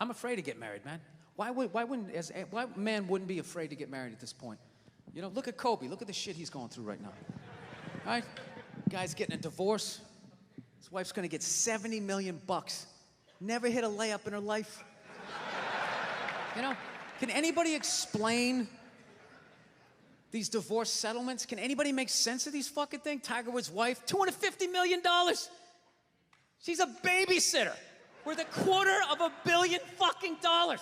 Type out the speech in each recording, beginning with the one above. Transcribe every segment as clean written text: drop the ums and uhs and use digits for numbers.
I'm afraid to get married, man. Why man wouldn't be afraid to get married at this point? You know, look at Kobe. Look at the shit he's going through right now. All right? Guy's getting a divorce. His wife's going to get $70 million. Never hit a layup in her life. You know, can anybody explain these divorce settlements? Can anybody make sense of these fucking things? Tiger Woods' wife, $250 million. She's a babysitter worth $250 million fucking dollars.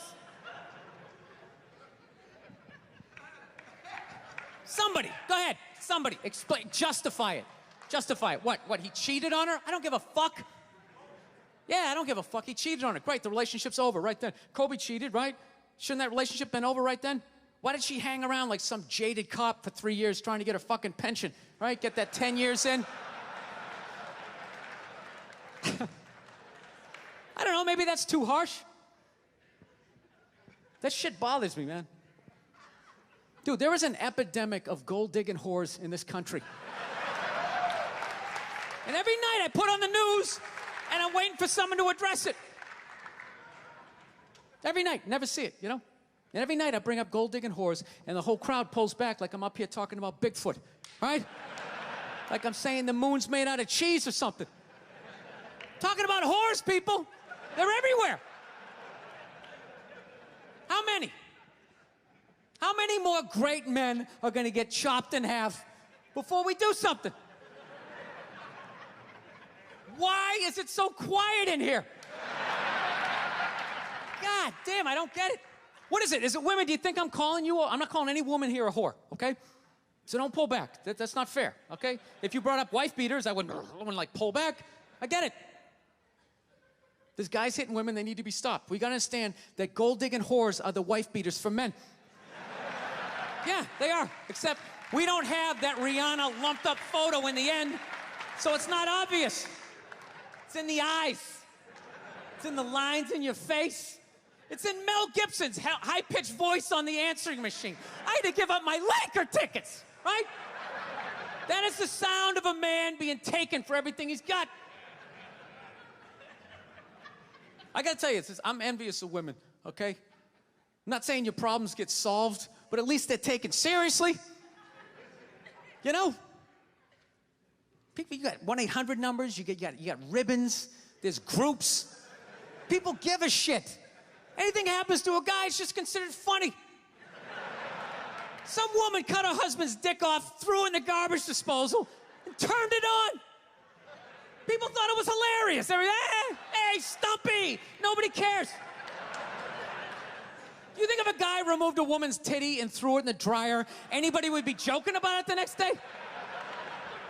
Somebody, go ahead. Somebody, explain, justify it. Justify it. What, he cheated on her? I don't give a fuck. Yeah, I don't give a fuck. He cheated on her. Great, the relationship's over right then. Kobe cheated, right? Shouldn't that relationship been over right then? Why did she hang around like some jaded cop for 3 years trying to get her fucking pension, right? Get that 10 years in? I don't know, maybe that's too harsh. That shit bothers me, man. Dude, there is an epidemic of gold-digging whores in this country. And every night I put on the news, and I'm waiting for someone to address it. Every night, never see it, you know? And every night I bring up gold-digging whores, and the whole crowd pulls back like I'm up here talking about Bigfoot, right? Like I'm saying the moon's made out of cheese or something. Talking about whores, people. They're everywhere. How many? How many more great men are going to get chopped in half before we do something? Why is it so quiet in here? God damn, I don't get it. What is it? Is it women? Do you think I'm calling you? I'm not calling any woman here a whore, okay? So don't pull back. That's not fair, okay? If you brought up wife beaters, I wouldn't like pull back. I get it. There's guys hitting women, they need to be stopped. We gotta understand that gold-digging whores are the wife beaters for men. Yeah, they are. Except we don't have that Rihanna lumped up photo in the end, so it's not obvious. It's in the eyes. It's in the lines in your face. It's in Mel Gibson's high-pitched voice on the answering machine. I had to give up my Laker tickets, right? That is the sound of a man being taken for everything he's got. I gotta tell you, I'm envious of women, okay? I'm not saying your problems get solved, but at least they're taken seriously. You know? People, you got 1-800 numbers, you got ribbons, there's groups. People give a shit. Anything happens to a guy, it's just considered funny. Some woman cut her husband's dick off, threw it in the garbage disposal, and turned it on. People thought it was hilarious. They were, hey, Stumpy! Nobody cares. You think if a guy removed a woman's titty and threw it in the dryer, anybody would be joking about it the next day?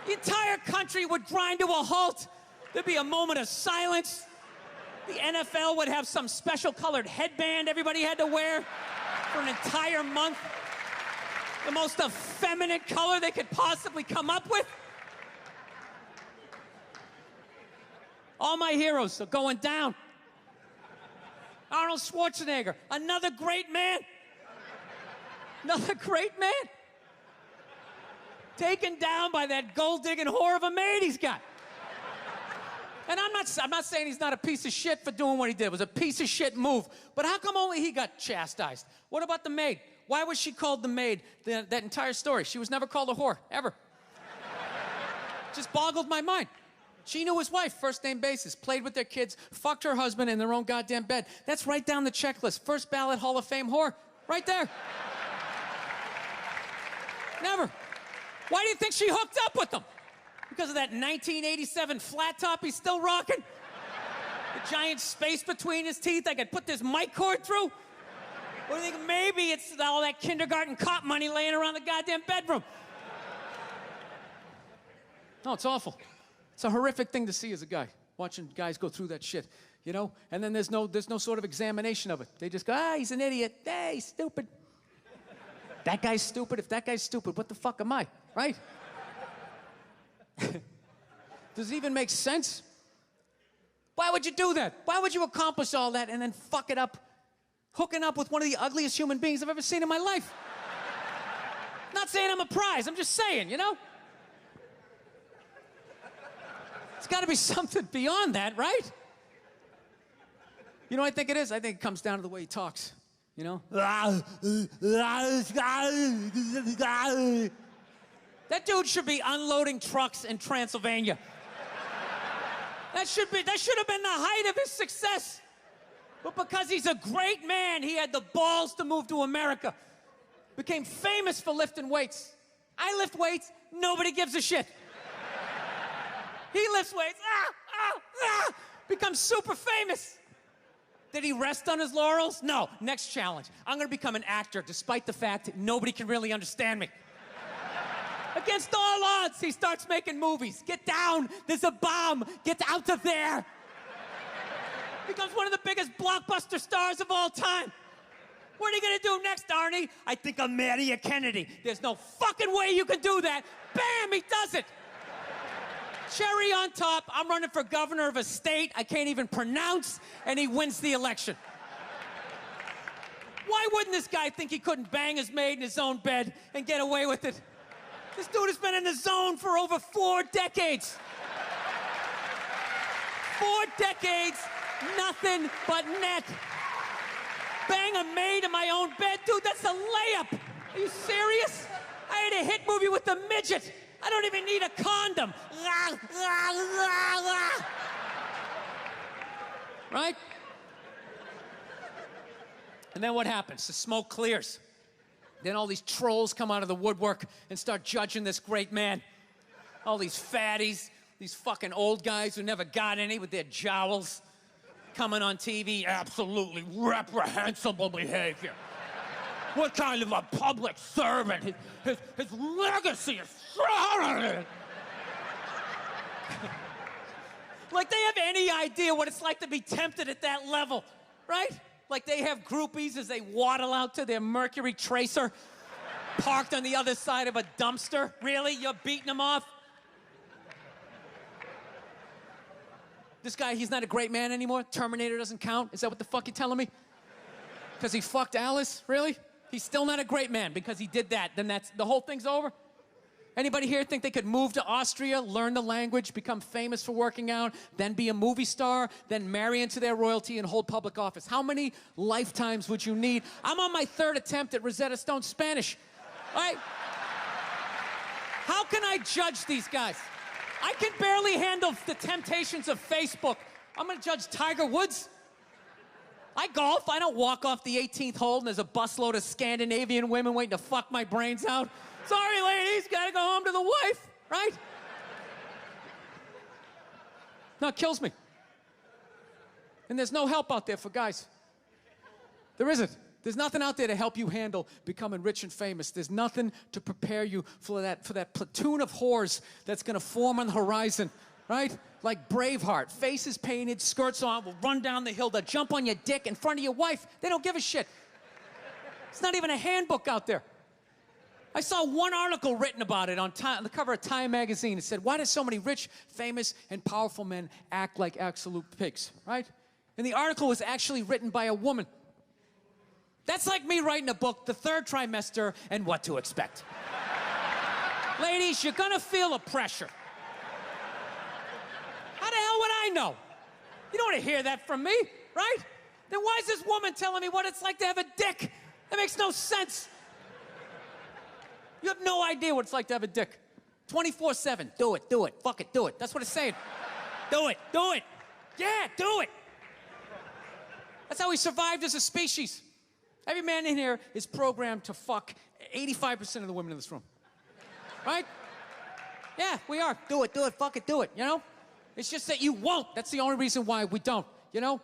The entire country would grind to a halt. There'd be a moment of silence. The NFL would have some special colored headband everybody had to wear for an entire month. The most effeminate color they could possibly come up with. All my heroes are going down. Arnold Schwarzenegger, another great man. Another great man. Taken down by that gold-digging whore of a maid he's got. And I'm not saying he's not a piece of shit for doing what he did. It was a piece of shit move. But how come only he got chastised? What about the maid? Why was she called the maid that entire story? She was never called a whore, ever. Just boggled my mind. She knew his wife, first name basis, played with their kids, fucked her husband in their own goddamn bed. That's right down the checklist. First ballot Hall of Fame whore. Right there. Never. Why do you think she hooked up with him? Because of that 1987 flat top he's still rocking? The giant space between his teeth I could put this mic cord through? Or do you think maybe it's all that kindergarten cop money laying around the goddamn bedroom? No, it's awful. It's a horrific thing to see as a guy, watching guys go through that shit, you know? And then there's no sort of examination of it. They just go, he's an idiot. Hey, he's stupid. That guy's stupid. If that guy's stupid, what the fuck am I, right? Does it even make sense? Why would you do that? Why would you accomplish all that and then fuck it up, hooking up with one of the ugliest human beings I've ever seen in my life? Not saying I'm a prize, I'm just saying, you know? It's got to be something beyond that, right? You know what I think it is? I think it comes down to the way he talks, you know? That dude should be unloading trucks in Transylvania. That should have been the height of his success. But because he's a great man, he had the balls to move to America. Became famous for lifting weights. I lift weights, nobody gives a shit. He lifts weights, becomes super famous. Did he rest on his laurels? No. Next challenge. I'm gonna become an actor despite the fact that nobody can really understand me. Against all odds, he starts making movies. Get down, there's a bomb, get out of there. Becomes one of the biggest blockbuster stars of all time. What are you gonna do next, Arnie? I think I'll marry a Kennedy. There's no fucking way you can do that. Bam, he does it. Cherry on top, I'm running for governor of a state I can't even pronounce, and he wins the election. Why wouldn't this guy think he couldn't bang his maid in his own bed and get away with it? This dude has been in the zone for over 4 decades. 4 decades, nothing but net. Bang a maid in my own bed? Dude, that's a layup. Are you serious? I had a hit movie with a midget. I don't even need a condom. Right? And then what happens? The smoke clears. Then all these trolls come out of the woodwork and start judging this great man. All these fatties, these fucking old guys who never got any with their jowls, coming on TV, absolutely reprehensible behavior. What kind of a public servant? His legacy is shrouded. Like they have any idea what it's like to be tempted at that level, right? Like they have groupies as they waddle out to their Mercury Tracer, parked on the other side of a dumpster. Really? You're beating them off? This guy, he's not a great man anymore? Terminator doesn't count? Is that what the fuck you're telling me? Because he fucked Alice? Really? He's still not a great man because he did that. Then the whole thing's over? Anybody here think they could move to Austria, learn the language, become famous for working out, then be a movie star, then marry into their royalty and hold public office? How many lifetimes would you need? I'm on my 3rd attempt at Rosetta Stone Spanish. All right? How can I judge these guys? I can barely handle the temptations of Facebook. I'm gonna judge Tiger Woods? I golf. I don't walk off the 18th hole and there's a busload of Scandinavian women waiting to fuck my brains out. Sorry, ladies, gotta go home to the wife, right? No, it kills me. And there's no help out there for guys. There isn't. There's nothing out there to help you handle becoming rich and famous. There's nothing to prepare you for that platoon of whores that's gonna form on the horizon, right? Like Braveheart, faces painted, skirts on, will run down the hill, they'll jump on your dick in front of your wife. They don't give a shit. It's not even a handbook out there. I saw one article written about it on the cover of Time magazine. It said, why do so many rich, famous, and powerful men act like absolute pigs, right? And the article was actually written by a woman. That's like me writing a book, The Third Trimester and What to Expect. Ladies, you're gonna feel a pressure. How the hell would I know? You don't want to hear that from me, right? Then why is this woman telling me what it's like to have a dick? That makes no sense. You have no idea what it's like to have a dick. 24/7, do it, fuck it, do it. That's what it's saying. Do it. Yeah, do it. That's how we survived as a species. Every man in here is programmed to fuck 85% of the women in this room. Right? Yeah, we are. Do it, fuck it, do it, you know? It's just that you won't. That's the only reason why we don't, you know?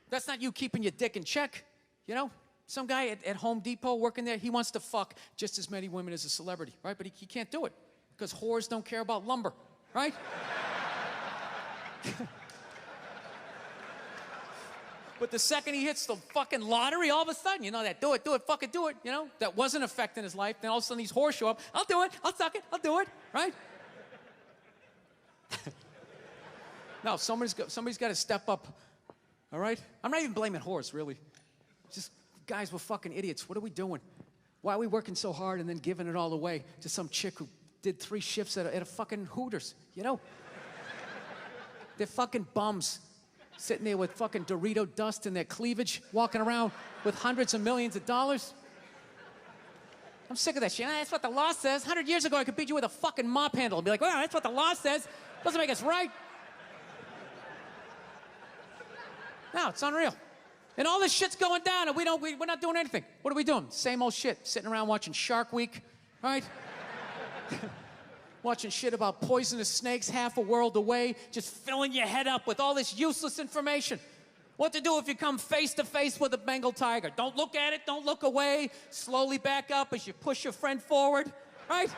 That's not you keeping your dick in check, you know? Some guy at Home Depot working there, he wants to fuck just as many women as a celebrity, right? But he can't do it because whores don't care about lumber, right? But the second he hits the fucking lottery, all of a sudden, you know, that do it, fucking do it, you know? That wasn't affecting his life. Then all of a sudden these whores show up. I'll do it, I'll suck it, I'll do it, right? No, somebody's got to step up, all right? I'm not even blaming whores, really. Just guys, we're fucking idiots. What are we doing? Why are we working so hard and then giving it all away to some chick who did 3 shifts at a fucking Hooters, you know? They're fucking bums. Sitting there with fucking Dorito dust in their cleavage, walking around with hundreds of millions of dollars. I'm sick of that shit. That's what the law says. 100 years ago, I could beat you with a fucking mop handle and be like, well, that's what the law says. Doesn't make us right. No, it's unreal. And all this shit's going down, and we're not doing anything. What are we doing? Same old shit. Sitting around watching Shark Week, right? Watching shit about poisonous snakes half a world away, just filling your head up with all this useless information. What to do if you come face to face with a Bengal tiger? Don't look at it, don't look away. Slowly back up as you push your friend forward, right?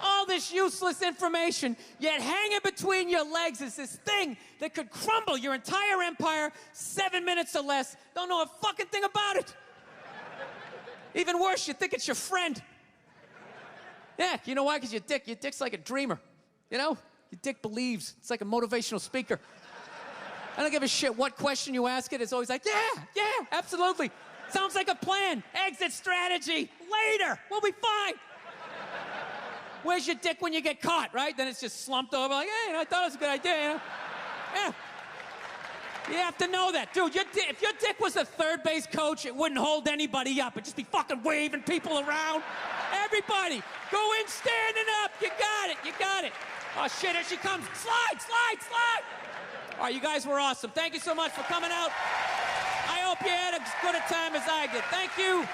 All this useless information, yet hanging between your legs is this thing that could crumble your entire empire 7 minutes or less. Don't know a fucking thing about it. Even worse, you think it's your friend. Yeah, you know why? Because your dick's like a dreamer, you know? Your dick believes. It's like a motivational speaker. I don't give a shit what question you ask it. It's always like, yeah, absolutely. Sounds like a plan. Exit strategy. Later. We'll be fine. Where's your dick when you get caught, right? Then it's just slumped over like, hey, I thought it was a good idea, you know? Yeah. You have to know that. Dude, if your dick was a third base coach, it wouldn't hold anybody up. It'd just be fucking waving people around. Everybody, go in standing up. You got it. Oh, shit, here she comes. Slide. All right, you guys were awesome. Thank you so much for coming out. I hope you had as good a time as I did. Thank you.